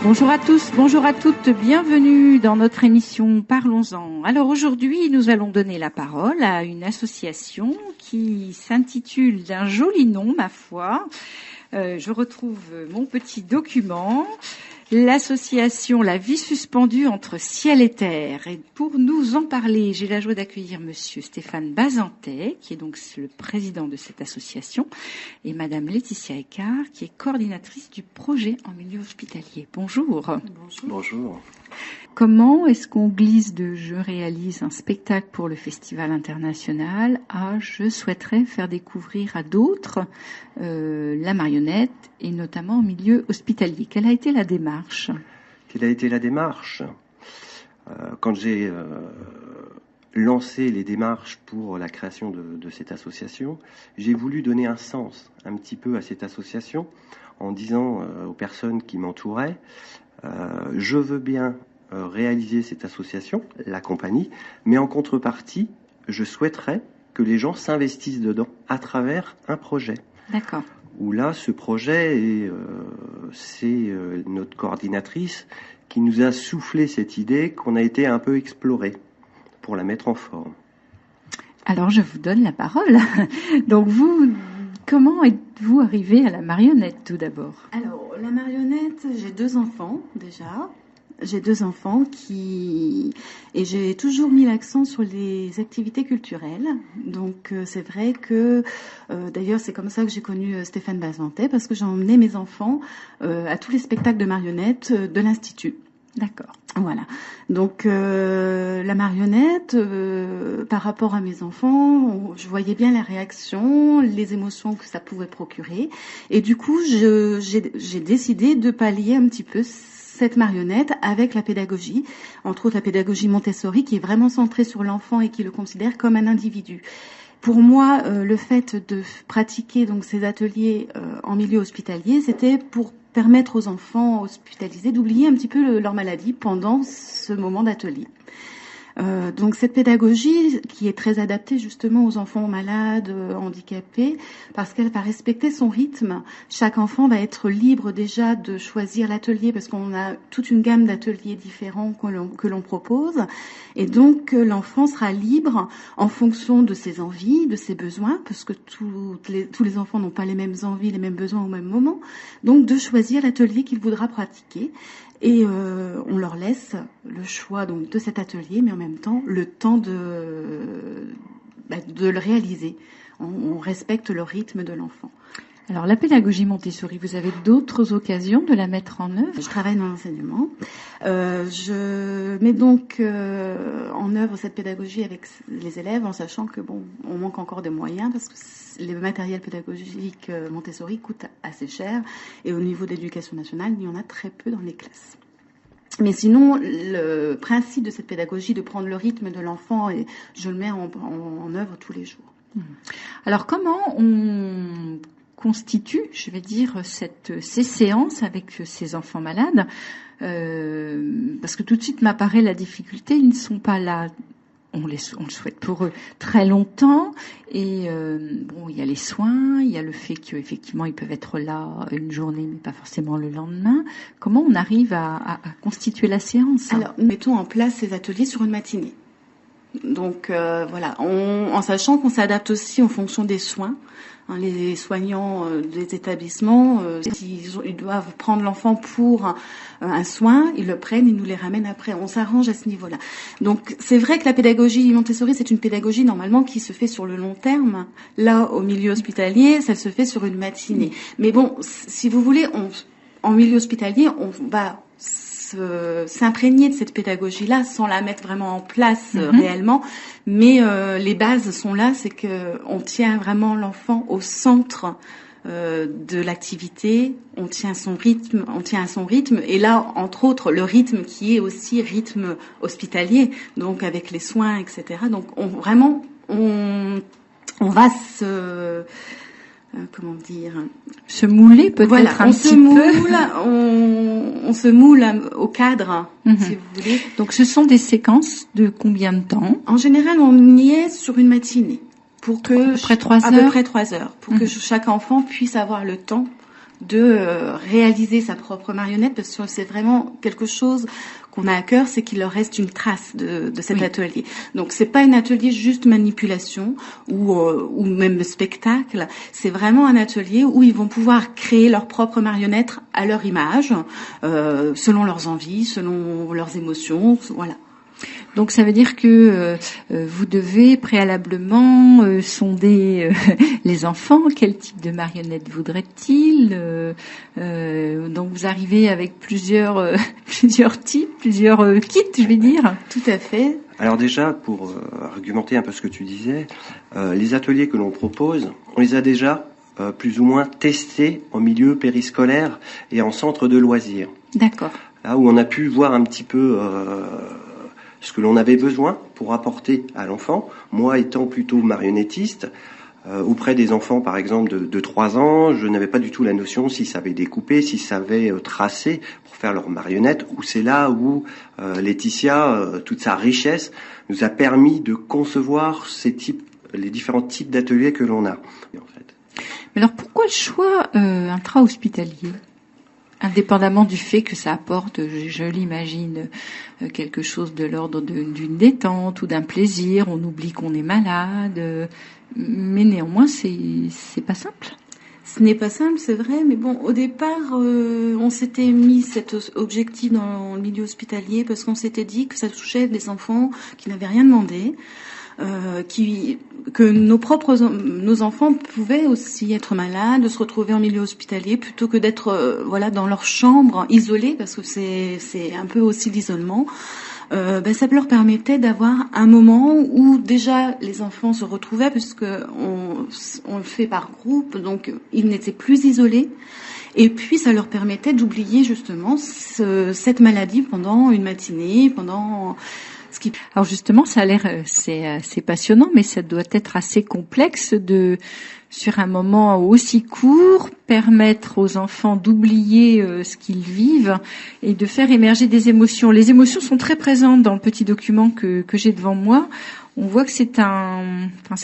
Bonjour à tous, bonjour à toutes, bienvenue dans notre émission Parlons-en. Alors aujourd'hui, nous allons donner la parole à une association qui s'intitule d'un joli nom, ma foi. Je retrouve mon petit document. L'association La Vie Suspendue entre Ciel et Terre. Et pour nous en parler, j'ai la joie d'accueillir Monsieur Stéphane Bazantet, qui est donc le président de cette association, et Madame Laetitia Eckart, qui est coordinatrice du projet en milieu hospitalier. Bonjour. Bonjour. Bonjour. Comment est-ce qu'on glisse de « je réalise un spectacle pour le Festival international » à « je souhaiterais faire découvrir à d'autres la marionnette et notamment en milieu hospitalier ». Quelle a été la démarche ? Quand j'ai lancé les démarches pour la création de cette association, j'ai voulu donner un sens un petit peu à cette association en disant aux personnes qui m'entouraient je veux bien réaliser cette association, l'accompagner, mais en contrepartie, je souhaiterais que les gens s'investissent dedans à travers un projet. D'accord. Où là, ce projet, c'est notre coordinatrice qui nous a soufflé cette idée qu'on a été un peu exploré pour la mettre en forme. Alors, je vous donne la parole. Donc, vous, comment êtes-vous arrivé à la marionnette, tout d'abord ? Alors, la marionnette, j'ai 2 enfants, déjà. J'ai 2 enfants et j'ai toujours mis l'accent sur les activités culturelles. Donc c'est vrai que d'ailleurs c'est comme ça que j'ai connu Stéphane Bazantet, parce que j'ai emmené mes enfants à tous les spectacles de marionnettes de l'Institut. D'accord. Voilà. Donc la marionnette, par rapport à mes enfants, je voyais bien la réaction, les émotions que ça pouvait procurer, et du coup j'ai décidé de pallier un petit peu cette marionnette avec la pédagogie, entre autres la pédagogie Montessori, qui est vraiment centrée sur l'enfant et qui le considère comme un individu. Pour moi, le fait de pratiquer donc ces ateliers en milieu hospitalier, c'était pour permettre aux enfants hospitalisés d'oublier un petit peu leur maladie pendant ce moment d'atelier. Donc cette pédagogie qui est très adaptée justement aux enfants malades, handicapés, parce qu'elle va respecter son rythme. Chaque enfant va être libre déjà de choisir l'atelier, parce qu'on a toute une gamme d'ateliers différents que l'on propose, et donc l'enfant sera libre en fonction de ses envies, de ses besoins, parce que tous les enfants n'ont pas les mêmes envies, les mêmes besoins au même moment, donc de choisir l'atelier qu'il voudra pratiquer. Et on leur laisse le choix donc de cet atelier, mais en même temps le temps de le réaliser. On respecte le rythme de l'enfant. Alors la pédagogie Montessori, vous avez d'autres occasions de la mettre en œuvre ? Je travaille dans l'enseignement. Je mets donc en œuvre cette pédagogie avec les élèves, en sachant que on manque encore de moyens, parce que le matériel pédagogique Montessori coûte assez cher, et au niveau de l'éducation nationale, il y en a très peu dans les classes. Mais sinon, le principe de cette pédagogie, de prendre le rythme de l'enfant, et je le mets en œuvre tous les jours. Alors comment on constitue, je vais dire, ces séances avec ces enfants malades, parce que tout de suite m'apparaît la difficulté, ils ne sont pas là, on le souhaite pour eux, très longtemps, et il y a les soins, il y a le fait qu'effectivement ils peuvent être là une journée mais pas forcément le lendemain. Comment on arrive à constituer la séance ? Alors, nous mettons en place ces ateliers sur une matinée. Donc voilà, en sachant qu'on s'adapte aussi en fonction des soins. Les soignants des établissements, ils doivent prendre l'enfant pour un soin, ils le prennent, ils nous les ramènent après. On s'arrange à ce niveau-là. Donc c'est vrai que la pédagogie Montessori, c'est une pédagogie normalement qui se fait sur le long terme. Là, au milieu hospitalier, ça se fait sur une matinée. Mais bon, si vous voulez, en milieu hospitalier, on va s'imprégner de cette pédagogie-là sans la mettre vraiment en place réellement, mais les bases sont là, c'est que on tient vraiment l'enfant au centre de l'activité, on tient à son rythme, et là, entre autres, le rythme qui est aussi rythme hospitalier, donc avec les soins, etc. Donc on va se mouler peut-être un petit peu. On se moule au cadre, si vous voulez. Donc ce sont des séquences de combien de temps ? En général, on y est sur une matinée. À peu près 3 heures. Pour que chaque enfant puisse avoir le temps de réaliser sa propre marionnette, parce que c'est vraiment quelque chose qu'on a à cœur, c'est qu'il leur reste une trace de cet atelier. Donc c'est pas un atelier juste manipulation ou même spectacle, c'est vraiment un atelier où ils vont pouvoir créer leur propre marionnette à leur image, selon leurs envies, selon leurs émotions, voilà. Donc ça veut dire que vous devez préalablement sonder les enfants. Quel type de marionnette voudraient-ils donc vous arrivez avec plusieurs types, plusieurs kits, je vais dire. Tout à fait. Alors déjà, pour argumenter un peu ce que tu disais, les ateliers que l'on propose, on les a déjà plus ou moins testés en milieu périscolaire et en centre de loisirs. D'accord. Là où on a pu voir un petit peu ce que l'on avait besoin pour apporter à l'enfant. Moi étant plutôt marionnettiste, auprès des enfants par exemple de 3 ans, je n'avais pas du tout la notion s'ils savaient découper, s'ils savaient tracer pour faire leur marionnette, ou c'est là où Laetitia, toute sa richesse, nous a permis de concevoir les différents types d'ateliers que l'on a. En fait. Mais alors pourquoi le choix intra-hospitalier ? Indépendamment du fait que ça apporte, je l'imagine, quelque chose de l'ordre d'une détente ou d'un plaisir, on oublie qu'on est malade, mais néanmoins c'est pas simple. Ce n'est pas simple, c'est vrai, mais bon, au départ, on s'était mis cet objectif dans le milieu hospitalier parce qu'on s'était dit que ça touchait des enfants qui n'avaient rien demandé. Que nos enfants pouvaient aussi être malades, se retrouver en milieu hospitalier plutôt que d'être dans leur chambre isolés, parce que c'est un peu aussi l'isolement. Ça leur permettait d'avoir un moment où déjà les enfants se retrouvaient, puisque on le fait par groupe, donc ils n'étaient plus isolés. Et puis ça leur permettait d'oublier justement cette maladie pendant une matinée, Alors justement, ça a l'air c'est passionnant, mais ça doit être assez complexe de, sur un moment aussi court, permettre aux enfants d'oublier ce qu'ils vivent et de faire émerger des émotions. Les émotions sont très présentes dans le petit document que j'ai devant moi. On voit que c'est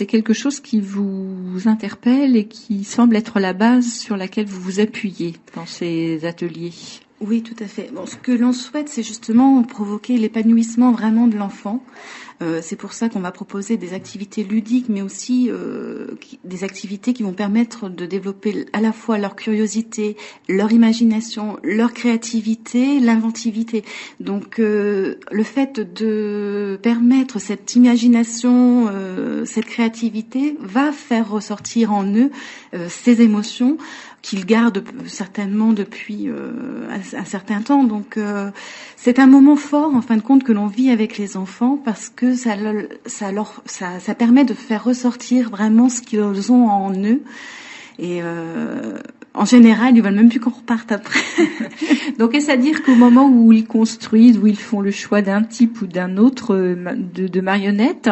quelque chose qui vous interpelle et qui semble être la base sur laquelle vous vous appuyez dans ces ateliers. Oui, tout à fait. Bon, ce que l'on souhaite, c'est justement provoquer l'épanouissement vraiment de l'enfant. C'est pour ça qu'on va proposer des activités ludiques, mais aussi des activités qui vont permettre de développer à la fois leur curiosité, leur imagination, leur créativité, l'inventivité. Donc, le fait de permettre cette imagination, cette créativité, va faire ressortir en eux ces émotions qu'ils gardent certainement depuis un certain temps. Donc c'est un moment fort en fin de compte que l'on vit avec les enfants, parce que ça permet de faire ressortir vraiment ce qu'ils ont en eux. Et en général, ils veulent même plus qu'on reparte après. Donc, est-ce à dire qu'au moment où ils construisent, où ils font le choix d'un type ou d'un autre de marionnette,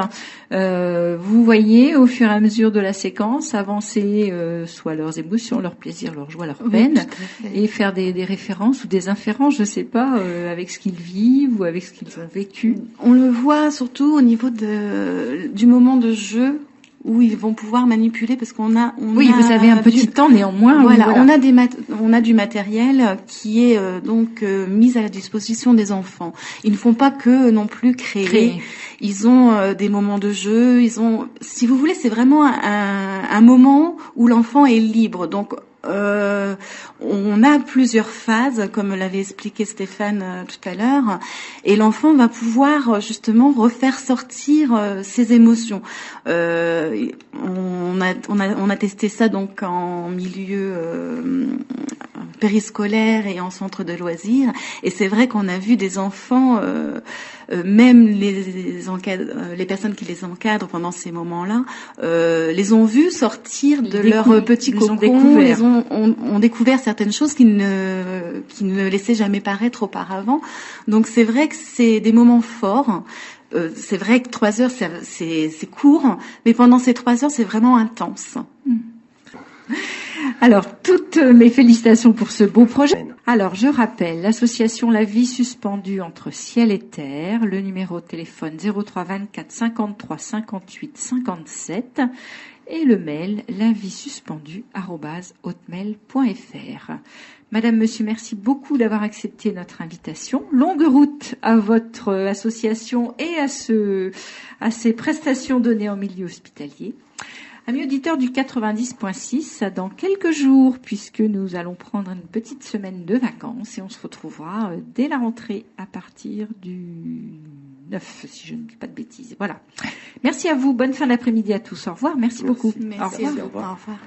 vous voyez au fur et à mesure de la séquence avancer soit leurs émotions, leurs plaisirs, leurs joies, leurs peines, et faire des références ou des inférences, je sais pas, avec ce qu'ils vivent ou avec ce qu'ils ont vécu. On le voit surtout au niveau du moment de jeu, où ils vont pouvoir manipuler, parce vous avez un petit temps néanmoins. Voilà. On a du matériel qui est mis à la disposition des enfants. Ils ne font pas que non plus créer. Ils ont des moments de jeu. Si vous voulez, c'est vraiment un moment où l'enfant est libre. Donc on a plusieurs phases, comme l'avait expliqué Stéphane tout à l'heure, et l'enfant va pouvoir justement refaire sortir ses émotions. On a testé ça donc en milieu périscolaire et en centre de loisirs, et c'est vrai qu'on a vu des enfants, même les personnes qui les encadrent pendant ces moments-là, les ont vus sortir de leur petit cocon, ont découvert certaines choses qu'ils ne laissaient jamais paraître auparavant. Donc c'est vrai que c'est des moments forts. C'est vrai que 3 heures, c'est court, mais pendant ces 3 heures, c'est vraiment intense. Alors, toutes mes félicitations pour ce beau projet. Alors, je rappelle, l'association La Vie Suspendue entre Ciel et Terre, le numéro de téléphone 03 24 53 58 57, et le mail laviesuspendue@hotmail.fr. Madame, monsieur, merci beaucoup d'avoir accepté notre invitation. Longue route à votre association et à ces prestations données en milieu hospitalier. Amis auditeurs du 90.6, dans quelques jours, puisque nous allons prendre une petite semaine de vacances et on se retrouvera dès la rentrée à partir du 9, si je ne dis pas de bêtises. Voilà. Merci à vous. Bonne fin d'après-midi à tous. Au revoir. Merci beaucoup. Merci. Au revoir. Au revoir.